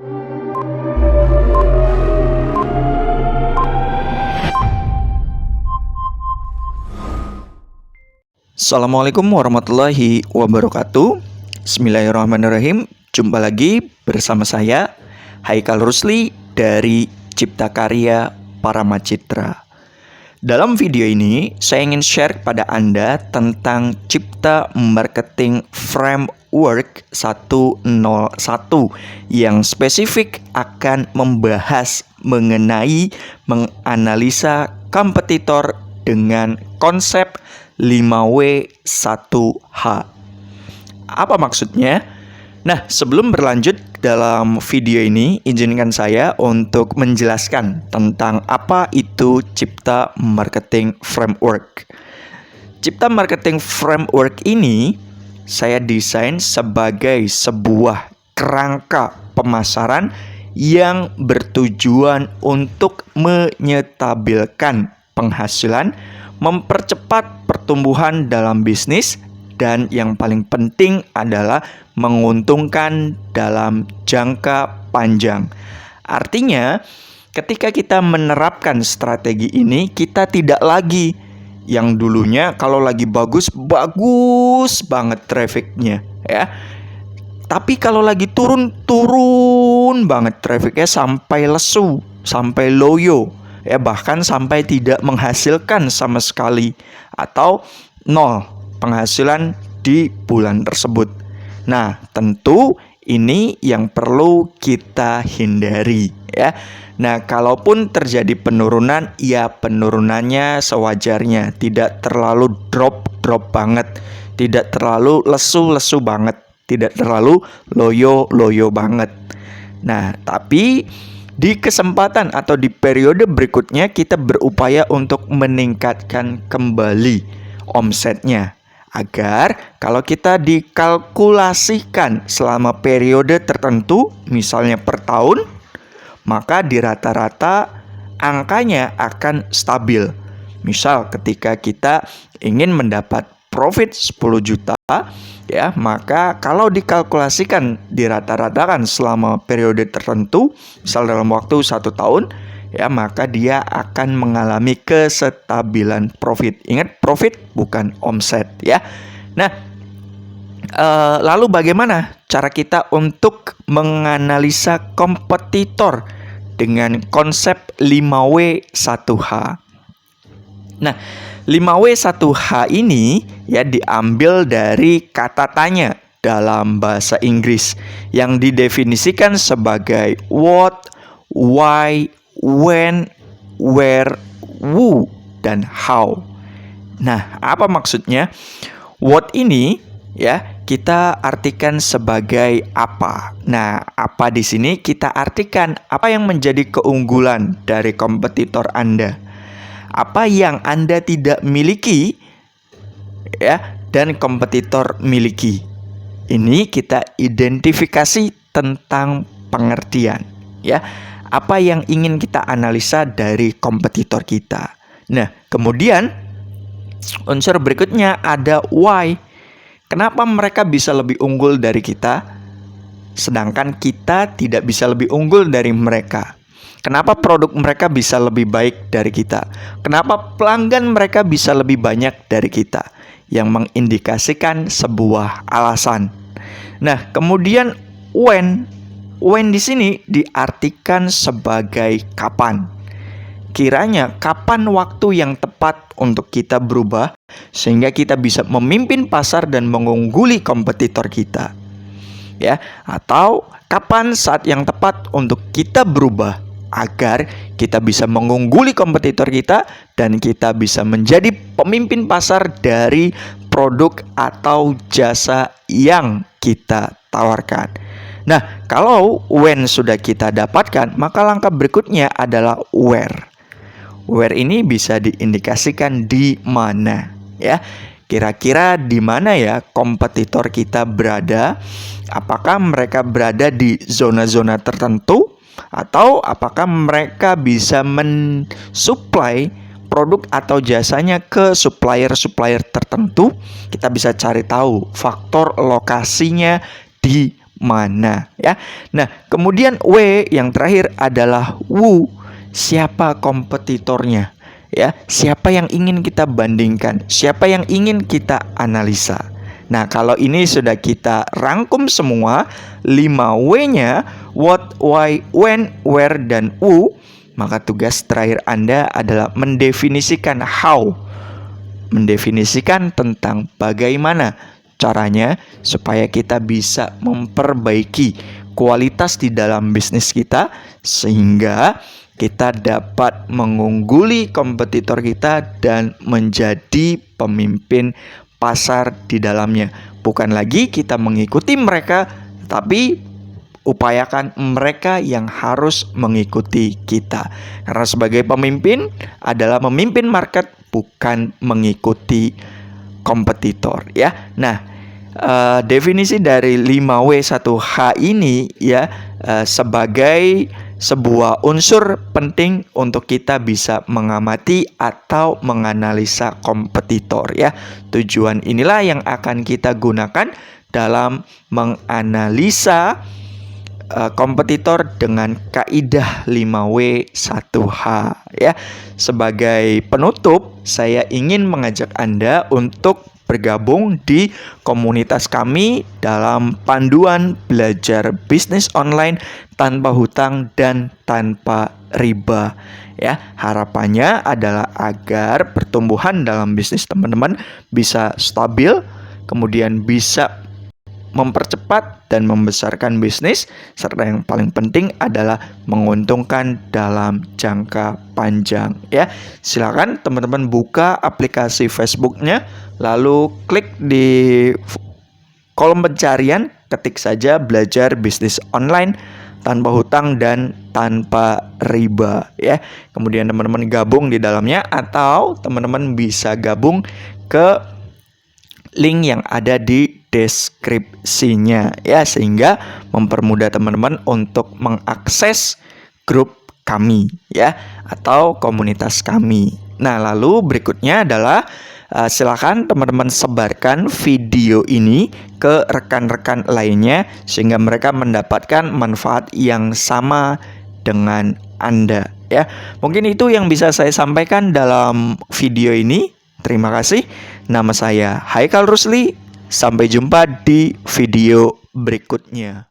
Assalamualaikum warahmatullahi wabarakatuh. Bismillahirrahmanirrahim. Jumpa lagi bersama saya Haikal Rusli dari Cipta Karya Paramacitra. Dalam video ini saya ingin share kepada Anda tentang Cipta Marketing Framework 101 yang spesifik akan membahas mengenai menganalisa kompetitor dengan konsep 5W1H. Apa maksudnya? Nah, sebelum berlanjut dalam video ini, izinkan saya untuk menjelaskan tentang apa itu Cipta Marketing Framework. Cipta Marketing Framework ini saya desain sebagai sebuah kerangka pemasaran yang bertujuan untuk menyetabilkan penghasilan, mempercepat pertumbuhan dalam bisnis, dan yang paling penting adalah menguntungkan dalam jangka panjang. Artinya, ketika kita menerapkan strategi ini, kita tidak lagi yang dulunya kalau lagi bagus banget trafficnya, ya. Tapi kalau lagi turun banget trafficnya sampai lesu, sampai loyo, ya, bahkan sampai tidak menghasilkan sama sekali atau nol penghasilan di bulan tersebut. Nah, tentu ini yang perlu kita hindari, ya. Nah, kalaupun terjadi penurunan, ya penurunannya sewajarnya, tidak terlalu drop banget, tidak terlalu lesu banget, tidak terlalu loyo banget. Nah, tapi di kesempatan atau di periode berikutnya kita berupaya untuk meningkatkan kembali omsetnya, agar kalau kita dikalkulasikan selama periode tertentu, misalnya per tahun, maka di rata-rata angkanya akan stabil. Misal ketika kita ingin mendapat profit 10 juta, ya, maka kalau dikalkulasikan dirata-ratakan selama periode tertentu, misal dalam waktu 1 tahun, ya, maka dia akan mengalami kestabilan profit. Ingat, profit bukan omset, ya. Nah, lalu bagaimana cara kita untuk menganalisa kompetitor dengan konsep 5W1H? Nah, 5W1H ini ya diambil dari kata tanya dalam bahasa Inggris yang didefinisikan sebagai what, why, when, where, who, dan how. Nah, apa maksudnya? What ini ya kita artikan sebagai apa. Nah, apa di sini kita artikan apa yang menjadi keunggulan dari kompetitor Anda. Apa yang Anda tidak miliki, ya, dan kompetitor miliki. Ini kita identifikasi tentang pengertian, ya. Apa yang ingin kita analisa dari kompetitor kita. Nah, kemudian unsur berikutnya ada why. Kenapa mereka bisa lebih unggul dari kita, sedangkan kita tidak bisa lebih unggul dari mereka? Kenapa produk mereka bisa lebih baik dari kita? Kenapa pelanggan mereka bisa lebih banyak dari kita? Yang mengindikasikan sebuah alasan. Nah, kemudian when. When di sini diartikan sebagai kapan. Kiranya kapan waktu yang tepat untuk kita berubah sehingga kita bisa memimpin pasar dan mengungguli kompetitor kita. Ya, atau kapan saat yang tepat untuk kita berubah agar kita bisa mengungguli kompetitor kita dan kita bisa menjadi pemimpin pasar dari produk atau jasa yang kita tawarkan. Nah, kalau when sudah kita dapatkan, maka langkah berikutnya adalah where. Where ini bisa diindikasikan di mana, ya. Kira-kira di mana ya kompetitor kita berada? Apakah mereka berada di zona-zona tertentu? Atau apakah mereka bisa mensuplai produk atau jasanya ke supplier-supplier tertentu? Kita bisa cari tahu faktor lokasinya di mana ya. Nah, kemudian W yang terakhir adalah Wu. Siapa kompetitornya? Ya, siapa yang ingin kita bandingkan? Siapa yang ingin kita analisa? Nah, kalau ini sudah kita rangkum semua 5 W-nya, what, why, when, where, dan who, maka tugas terakhir Anda adalah mendefinisikan how. Mendefinisikan tentang bagaimana caranya supaya kita bisa memperbaiki kualitas di dalam bisnis kita sehingga kita dapat mengungguli kompetitor kita dan menjadi pemimpin pasar di dalamnya. Bukan lagi kita mengikuti mereka, tapi upayakan mereka yang harus mengikuti kita. Karena sebagai pemimpin adalah memimpin market, bukan mengikuti kompetitor ya. Nah, definisi dari 5W1H ini ya sebagai sebuah unsur penting untuk kita bisa mengamati atau menganalisa kompetitor ya. Tujuan inilah yang akan kita gunakan dalam menganalisa kompetitor dengan kaidah 5W1H ya. Sebagai penutup, saya ingin mengajak Anda untuk bergabung di komunitas kami dalam panduan belajar bisnis online tanpa hutang dan tanpa riba ya. Harapannya adalah agar pertumbuhan dalam bisnis teman-teman bisa stabil, kemudian bisa mempercepat dan membesarkan bisnis, serta yang paling penting adalah menguntungkan dalam jangka panjang ya. Silakan teman-teman buka aplikasi Facebooknya, lalu klik di kolom pencarian, ketik saja belajar bisnis online tanpa hutang dan tanpa riba ya. Kemudian teman-teman gabung di dalamnya, atau teman-teman bisa gabung ke link yang ada di deskripsinya ya, sehingga mempermudah teman-teman untuk mengakses grup kami ya, atau komunitas kami. Nah, lalu berikutnya adalah silakan teman-teman sebarkan video ini ke rekan-rekan lainnya sehingga mereka mendapatkan manfaat yang sama dengan Anda ya. Mungkin itu yang bisa saya sampaikan dalam video ini. Terima kasih. Nama saya Haikal Rusli. Sampai jumpa di video berikutnya.